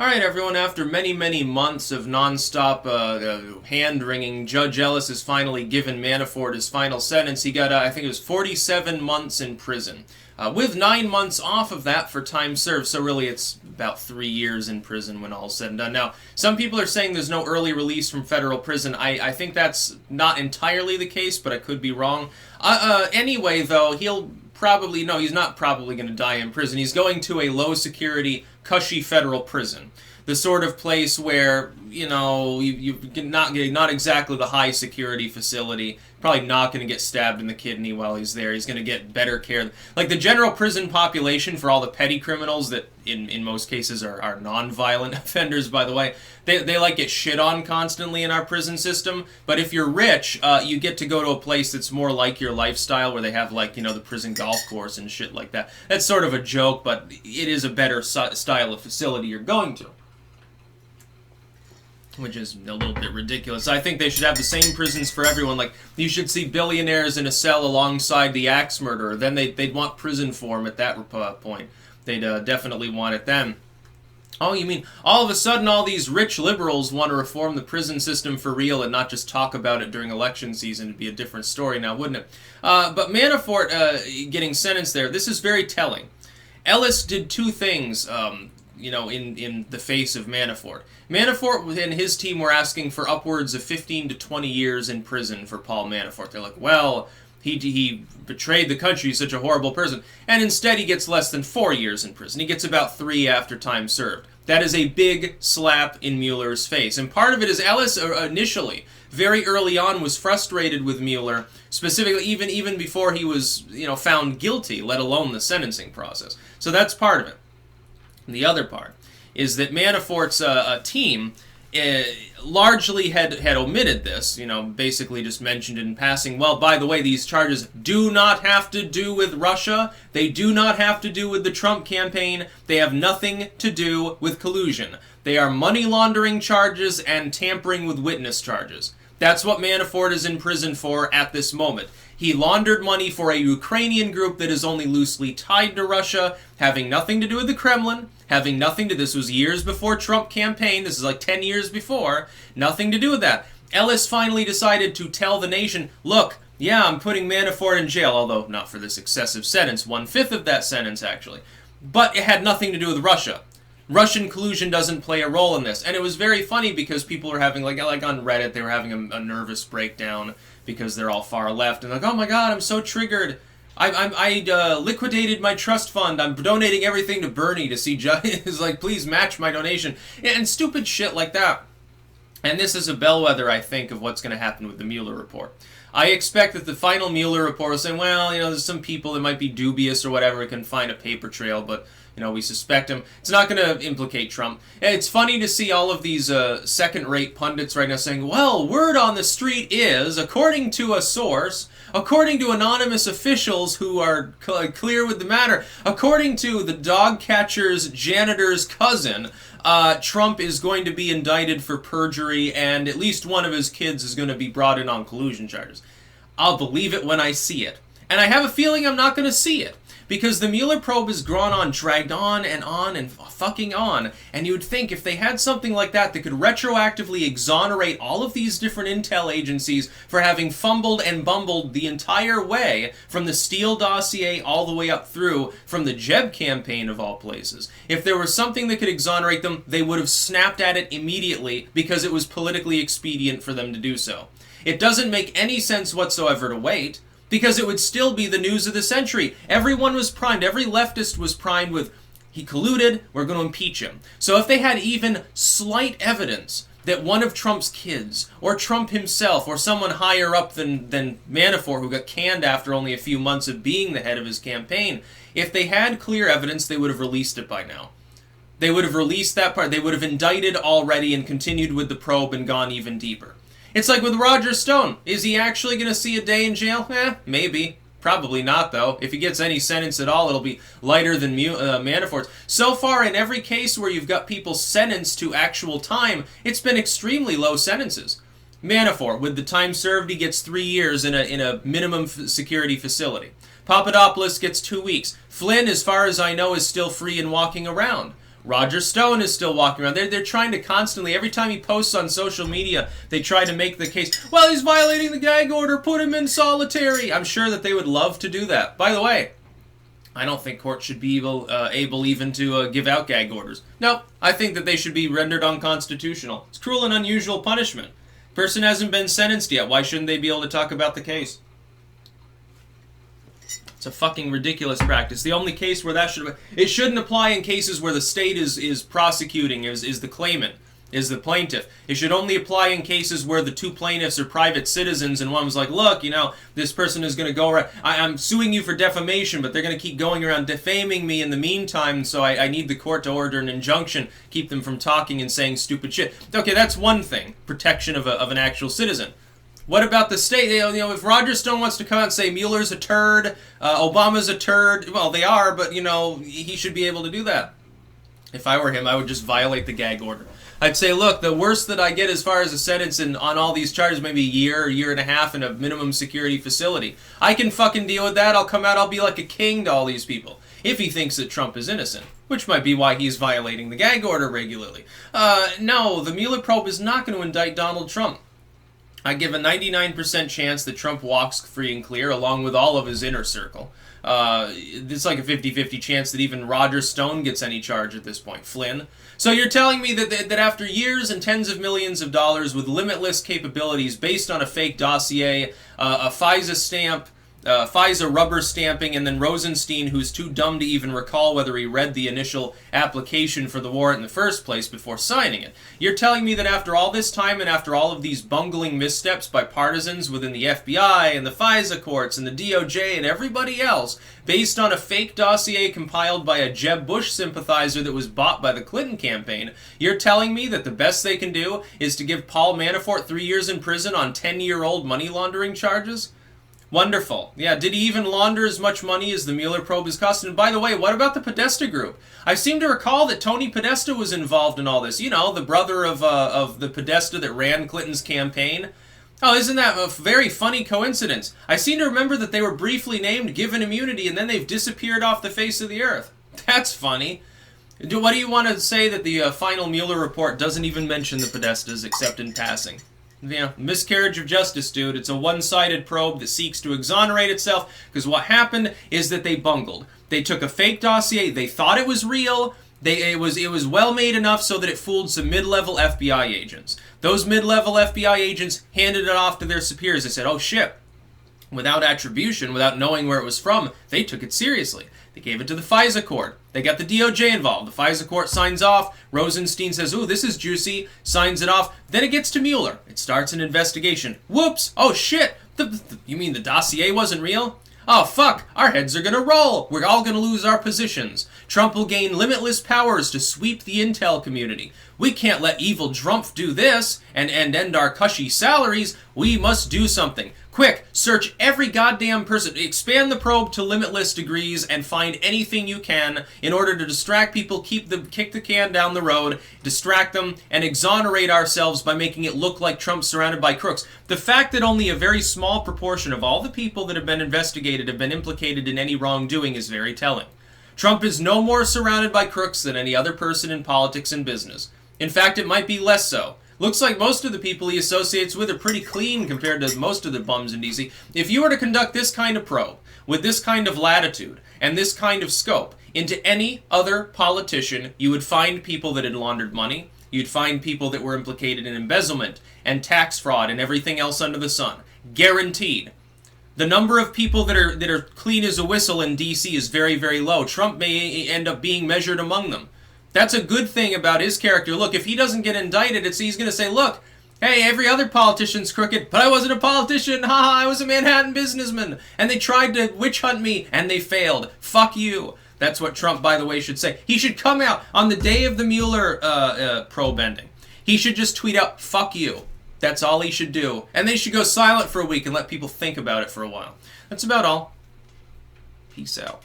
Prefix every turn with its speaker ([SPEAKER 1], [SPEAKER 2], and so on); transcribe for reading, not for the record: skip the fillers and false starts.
[SPEAKER 1] All right, everyone, after many, many months of nonstop hand-wringing, Judge Ellis has finally given Manafort his final sentence. He got, I think it was 47 months in prison, with 9 months off of that for time served, so really it's about 3 years in prison when all's said and done. Now, some people are saying there's no early release from federal prison. I think that's not entirely the case, but I could be wrong. Anyway, though, he's not probably going to die in prison. He's going to a low-security, cushy federal prison. The sort of place where, you not exactly the high-security facility. Probably not going to get stabbed in the kidney while he's there. He's going to get better care. Like, the general prison population for all the petty criminals that, in most cases, are non-violent offenders, by the way, they like get shit on constantly in our prison system. But if you're rich, you get to go to a place that's more like your lifestyle, where they have, like, the prison golf course and shit like that. That's sort of a joke, but it is a better style of facility you're going to. Which is a little bit ridiculous. I think they should have the same prisons for everyone. Like, you should see billionaires in a cell alongside the axe murderer. Then they'd want prison for him at that point. They'd definitely want it then. Oh, you mean all of a sudden all these rich liberals want to reform the prison system for real and not just talk about it during election season? It'd be a different story now, wouldn't it? But Manafort getting sentenced there, this is very telling. Ellis did two things, in the face of Manafort. Manafort and his team were asking for upwards of 15 to 20 years in prison for Paul Manafort. They're like, well, he betrayed the country, he's such a horrible person. And instead he gets less than 4 years in prison. He gets about 3 after time served. That is a big slap in Mueller's face. And part of it is Ellis initially, very early on, was frustrated with Mueller, specifically even before he was found guilty, let alone the sentencing process. So that's part of it. And the other part is that Manafort's team largely had omitted this, basically just mentioned it in passing. Well, by the way, these charges do not have to do with Russia. They do not have to do with the Trump campaign. They have nothing to do with collusion. They are money laundering charges and tampering with witness charges. That's what Manafort is in prison for at this moment. He laundered money for a Ukrainian group that is only loosely tied to Russia, having nothing to do with the Kremlin, this was years before Trump campaign, this is like 10 years before, nothing to do with that. Ellis finally decided to tell the nation, look, yeah, I'm putting Manafort in jail, although not for this excessive sentence, 1/5 of that sentence actually, but it had nothing to do with Russia. Russian collusion doesn't play a role in this. And it was very funny because people were having, like on Reddit, they were having a nervous breakdown because they're all far left. And like, oh my god, I'm so triggered. I liquidated my trust fund. I'm donating everything to Bernie to see It's like, please match my donation. And stupid shit like that. And this is a bellwether, I think, of what's going to happen with the Mueller report. I expect that the final Mueller report will say, well, there's some people that might be dubious or whatever, we can find a paper trail, but we suspect him. It's not going to implicate Trump. And it's funny to see all of these second-rate pundits right now saying, well, word on the street is, according to a source, according to anonymous officials who are clear with the matter, according to the dog catcher's janitor's cousin, Trump is going to be indicted for perjury and at least one of his kids is going to be brought in on collusion charges. I'll believe it when I see it. And I have a feeling I'm not going to see it. Because the Mueller probe has dragged on and fucking on, and you would think if they had something like that that could retroactively exonerate all of these different intel agencies for having fumbled and bumbled the entire way from the Steele dossier all the way up through from the Jeb campaign of all places. If there was something that could exonerate them, they would have snapped at it immediately because it was politically expedient for them to do so. It doesn't make any sense whatsoever to wait. Because it would still be the news of the century. Everyone was primed. Every leftist was primed with, he colluded, we're going to impeach him. So if they had even slight evidence that one of Trump's kids, or Trump himself, or someone higher up than Manafort, who got canned after only a few months of being the head of his campaign, if they had clear evidence, they would have released it by now. They would have released that part. They would have indicted already and continued with the probe and gone even deeper. It's like with Roger Stone. Is he actually going to see a day in jail? Maybe. Probably not, though. If he gets any sentence at all, it'll be lighter than Manafort's. So far, in every case where you've got people sentenced to actual time, it's been extremely low sentences. Manafort, with the time served, he gets 3 years in a minimum security facility. Papadopoulos gets 2 weeks. Flynn, as far as I know, is still free and walking around. Roger Stone is still walking around. They're trying to constantly, every time he posts on social media, they try to make the case, well, he's violating the gag order, put him in solitary. I'm sure that they would love to do that. By the way, I don't think courts should be able even to give out gag orders. No, I think that they should be rendered unconstitutional. It's cruel and unusual punishment. Person hasn't been sentenced yet. Why shouldn't they be able to talk about the case? It's a fucking ridiculous practice. The only case where that it shouldn't apply in cases where the state is prosecuting, is the claimant, is the plaintiff. It should only apply in cases where the two plaintiffs are private citizens and one was like, look, you know, this person is going to go around, I'm suing you for defamation, but they're going to keep going around defaming me in the meantime, so I need the court to order an injunction, keep them from talking and saying stupid shit. Okay, that's one thing, protection of an actual citizen. What about the state? You know, if Roger Stone wants to come out and say Mueller's a turd, Obama's a turd, well, they are, but, you know, he should be able to do that. If I were him, I would just violate the gag order. I'd say, look, the worst that I get as far as a sentence on all these charges, maybe a year and a half in a minimum security facility. I can fucking deal with that. I'll come out, I'll be like a king to all these people. If he thinks that Trump is innocent. Which might be why he's violating the gag order regularly. No, the Mueller probe is not going to indict Donald Trump. I give a 99% chance that Trump walks free and clear, along with all of his inner circle. It's like a 50-50 chance that even Roger Stone gets any charge at this point. Flynn. So you're telling me that after years and tens of millions of dollars with limitless capabilities based on a fake dossier, a FISA stamp, FISA rubber stamping, and then Rosenstein, who's too dumb to even recall whether he read the initial application for the warrant in the first place before signing it. You're telling me that after all this time and after all of these bungling missteps by partisans within the FBI and the FISA courts and the DOJ and everybody else, based on a fake dossier compiled by a Jeb Bush sympathizer that was bought by the Clinton campaign, you're telling me that the best they can do is to give Paul Manafort 3 years in prison on 10-year-old money laundering charges? Wonderful. Yeah, did he even launder as much money as the Mueller probe is costing? And by the way, what about the Podesta group? I seem to recall that Tony Podesta was involved in all this. You know, the brother of the Podesta that ran Clinton's campaign. Oh, isn't that a very funny coincidence? I seem to remember that they were briefly named, given immunity, and then they've disappeared off the face of the earth. That's funny. What do you want to say that the final Mueller report doesn't even mention the Podestas except in passing? Yeah, miscarriage of justice, dude. It's a one-sided probe that seeks to exonerate itself, because what happened is that they bungled. They took a fake dossier, they thought it was real, it was well made enough so that it fooled some mid-level FBI agents. Those mid-level FBI agents handed it off to their superiors. They said, oh shit, without attribution, without knowing where it was from, they took it seriously. They gave it to the FISA court. They got the DOJ involved. The FISA court signs off. Rosenstein says, ooh, this is juicy. Signs it off. Then it gets to Mueller. It starts an investigation. Whoops. Oh, shit. You mean the dossier wasn't real? Oh, fuck. Our heads are going to roll. We're all going to lose our positions. Trump will gain limitless powers to sweep the intel community. We can't let evil Trump do this and end our cushy salaries. We must do something. Quick, search every goddamn person. Expand the probe to limitless degrees and find anything you can in order to distract people, kick the can down the road, distract them, and exonerate ourselves by making it look like Trump's surrounded by crooks. The fact that only a very small proportion of all the people that have been investigated have been implicated in any wrongdoing is very telling. Trump is no more surrounded by crooks than any other person in politics and business. In fact, it might be less so. Looks like most of the people he associates with are pretty clean compared to most of the bums in D.C. If you were to conduct this kind of probe, with this kind of latitude, and this kind of scope, into any other politician, you would find people that had laundered money, you'd find people that were implicated in embezzlement, and tax fraud, and everything else under the sun. Guaranteed. The number of people that are clean as a whistle in D.C. is very, very low. Trump may end up being measured among them. That's a good thing about his character. Look, if he doesn't get indicted, he's going to say, look, hey, every other politician's crooked, but I wasn't a politician. Haha, I was a Manhattan businessman. And they tried to witch hunt me, and they failed. Fuck you. That's what Trump, by the way, should say. He should come out on the day of the Mueller probe ending. He should just tweet out, fuck you. That's all he should do. And they should go silent for a week and let people think about it for a while. That's about all. Peace out.